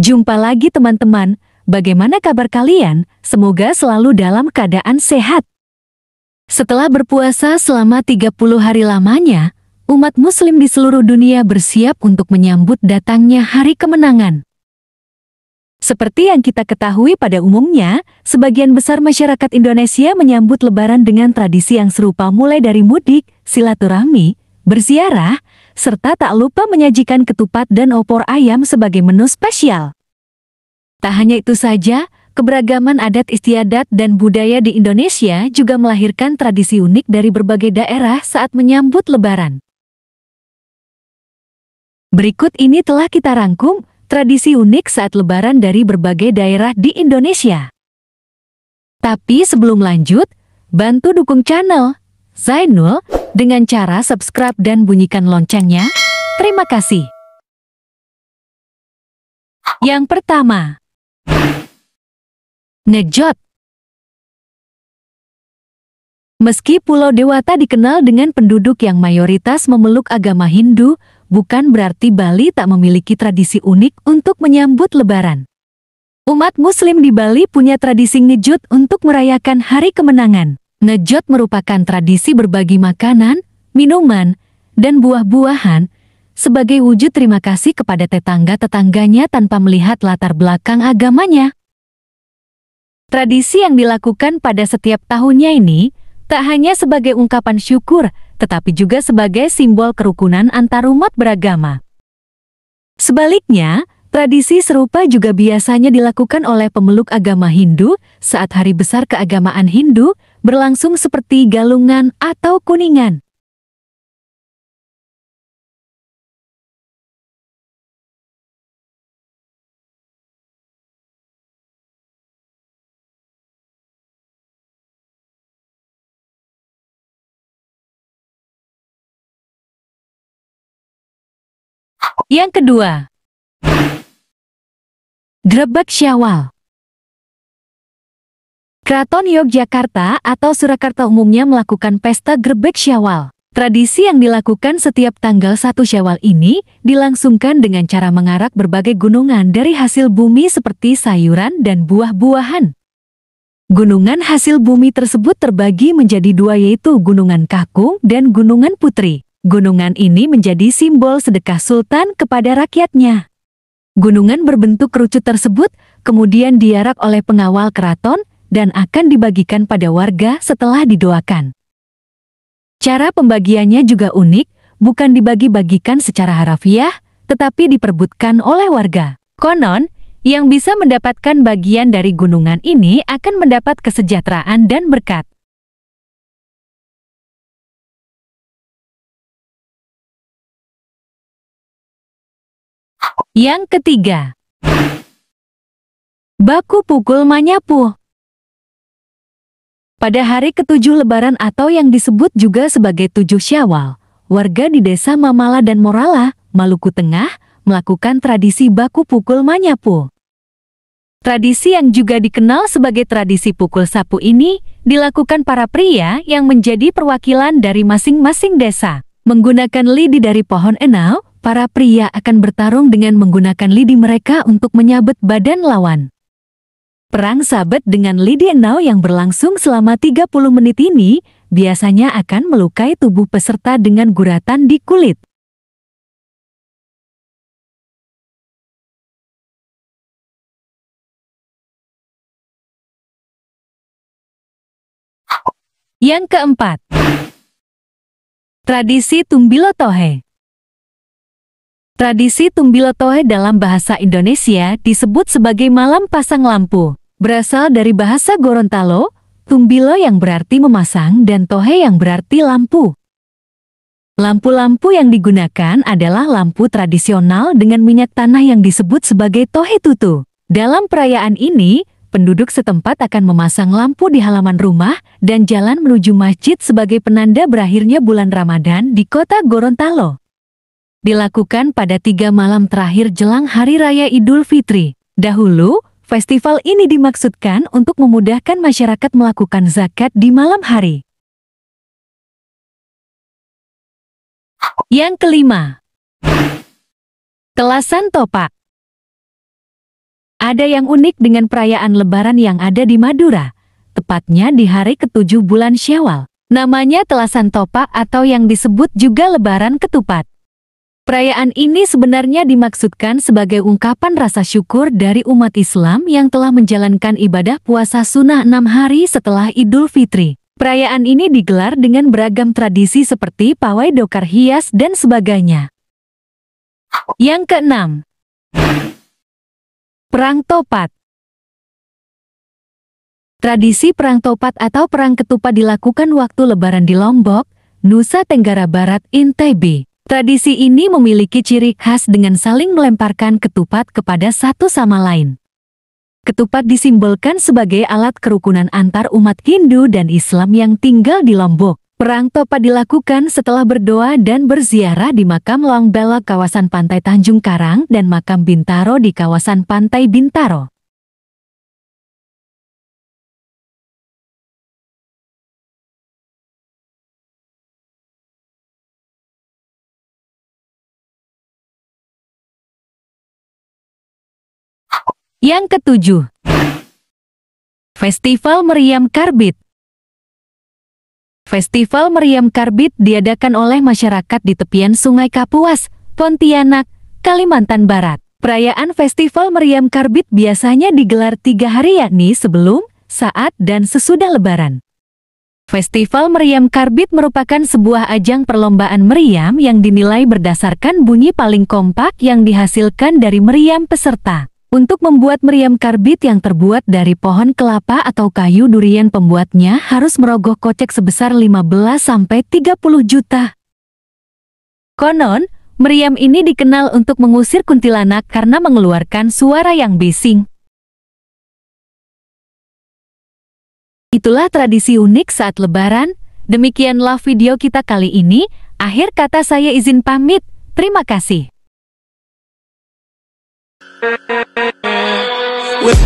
Jumpa lagi teman-teman, bagaimana kabar kalian? Semoga selalu dalam keadaan sehat. Setelah berpuasa selama 30 hari lamanya, umat muslim di seluruh dunia bersiap untuk menyambut datangnya hari kemenangan. Seperti yang kita ketahui pada umumnya, sebagian besar masyarakat Indonesia menyambut Lebaran dengan tradisi yang serupa mulai dari mudik, silaturahmi, berziarah, serta tak lupa menyajikan ketupat dan opor ayam sebagai menu spesial. Tak hanya itu saja, keberagaman adat istiadat dan budaya di Indonesia juga melahirkan tradisi unik dari berbagai daerah saat menyambut Lebaran. Berikut ini telah kita rangkum tradisi unik saat Lebaran dari berbagai daerah di Indonesia. Tapi sebelum lanjut, bantu dukung channel Zainul dengan cara subscribe dan bunyikan loncengnya. Terima kasih. Yang pertama, ngejot. Meski Pulau Dewata dikenal dengan penduduk yang mayoritas memeluk agama Hindu, bukan berarti Bali tak memiliki tradisi unik untuk menyambut Lebaran. Umat Muslim di Bali punya tradisi ngejot untuk merayakan hari kemenangan. Ngejot merupakan tradisi berbagi makanan, minuman, dan buah-buahan sebagai wujud terima kasih kepada tetangga-tetangganya tanpa melihat latar belakang agamanya. Tradisi yang dilakukan pada setiap tahunnya ini tak hanya sebagai ungkapan syukur, tetapi juga sebagai simbol kerukunan antar umat beragama. Sebaliknya, tradisi serupa juga biasanya dilakukan oleh pemeluk agama Hindu saat hari besar keagamaan Hindu berlangsung seperti Galungan atau Kuningan. Yang kedua, Grebek Syawal. Keraton Yogyakarta atau Surakarta umumnya melakukan pesta Grebek Syawal. Tradisi yang dilakukan setiap tanggal 1 Syawal ini dilangsungkan dengan cara mengarak berbagai gunungan dari hasil bumi seperti sayuran dan buah-buahan. Gunungan hasil bumi tersebut terbagi menjadi dua, yaitu Gunungan Kakung dan Gunungan Putri. Gunungan ini menjadi simbol sedekah sultan kepada rakyatnya. Gunungan berbentuk kerucut tersebut kemudian diarak oleh pengawal keraton dan akan dibagikan pada warga setelah didoakan. Cara pembagiannya juga unik, bukan dibagi-bagikan secara harafiah, tetapi diperbutkan oleh warga. Konon, yang bisa mendapatkan bagian dari gunungan ini akan mendapat kesejahteraan dan berkat. Yang ketiga, baku pukul manyapu. Pada hari ke-7 Lebaran atau yang disebut juga sebagai 7 Syawal, warga di desa Mamala dan Morala, Maluku Tengah, melakukan tradisi baku pukul manyapu. Tradisi yang juga dikenal sebagai tradisi pukul sapu ini dilakukan para pria yang menjadi perwakilan dari masing-masing desa. Menggunakan lidi dari pohon enau, para pria akan bertarung dengan menggunakan lidi mereka untuk menyabet badan lawan. Perang sabet dengan lidi enau yang berlangsung selama 30 menit ini biasanya akan melukai tubuh peserta dengan guratan di kulit. Yang keempat, tradisi Tumbilo Tohe. Tradisi Tumbilo Tohe dalam bahasa Indonesia disebut sebagai malam pasang lampu. Berasal dari bahasa Gorontalo, tumbilo yang berarti memasang dan tohe yang berarti lampu. Lampu-lampu yang digunakan adalah lampu tradisional dengan minyak tanah yang disebut sebagai tohe tutu. Dalam perayaan ini, penduduk setempat akan memasang lampu di halaman rumah dan jalan menuju masjid sebagai penanda berakhirnya bulan Ramadan di kota Gorontalo. Dilakukan pada 3 malam terakhir jelang Hari Raya Idul Fitri. Dahulu, festival ini dimaksudkan untuk memudahkan masyarakat melakukan zakat di malam hari. Yang kelima, Kelasan Topak. Ada yang unik dengan perayaan Lebaran yang ada di Madura, tepatnya di hari ke-7 bulan Syawal. Namanya Telasan Topak atau yang disebut juga Lebaran Ketupat. Perayaan ini sebenarnya dimaksudkan sebagai ungkapan rasa syukur dari umat Islam yang telah menjalankan ibadah puasa sunnah 6 hari setelah Idul Fitri. Perayaan ini digelar dengan beragam tradisi seperti pawai dokar hias dan sebagainya. Yang keenam, Perang Topat. Tradisi Perang Topat atau Perang Ketupat dilakukan waktu Lebaran di Lombok, Nusa Tenggara Barat, NTB. Tradisi ini memiliki ciri khas dengan saling melemparkan ketupat kepada satu sama lain. Ketupat disimbolkan sebagai alat kerukunan antar umat Hindu dan Islam yang tinggal di Lombok. Perang Topat dilakukan setelah berdoa dan berziarah di makam Longbela kawasan Pantai Tanjung Karang dan makam Bintaro di kawasan Pantai Bintaro. Yang ketujuh, Festival Meriam Karbit. Festival Meriam Karbit diadakan oleh masyarakat di tepian Sungai Kapuas, Pontianak, Kalimantan Barat. Perayaan Festival Meriam Karbit biasanya digelar 3 hari yakni sebelum, saat, dan sesudah Lebaran. Festival Meriam Karbit merupakan sebuah ajang perlombaan meriam yang dinilai berdasarkan bunyi paling kompak yang dihasilkan dari meriam peserta. Untuk membuat meriam karbit yang terbuat dari pohon kelapa atau kayu durian, pembuatnya harus merogoh kocek sebesar 15–30 juta. Konon, meriam ini dikenal untuk mengusir kuntilanak karena mengeluarkan suara yang bising. Itulah tradisi unik saat Lebaran. Demikianlah video kita kali ini. Akhir kata saya izin pamit. Terima kasih. With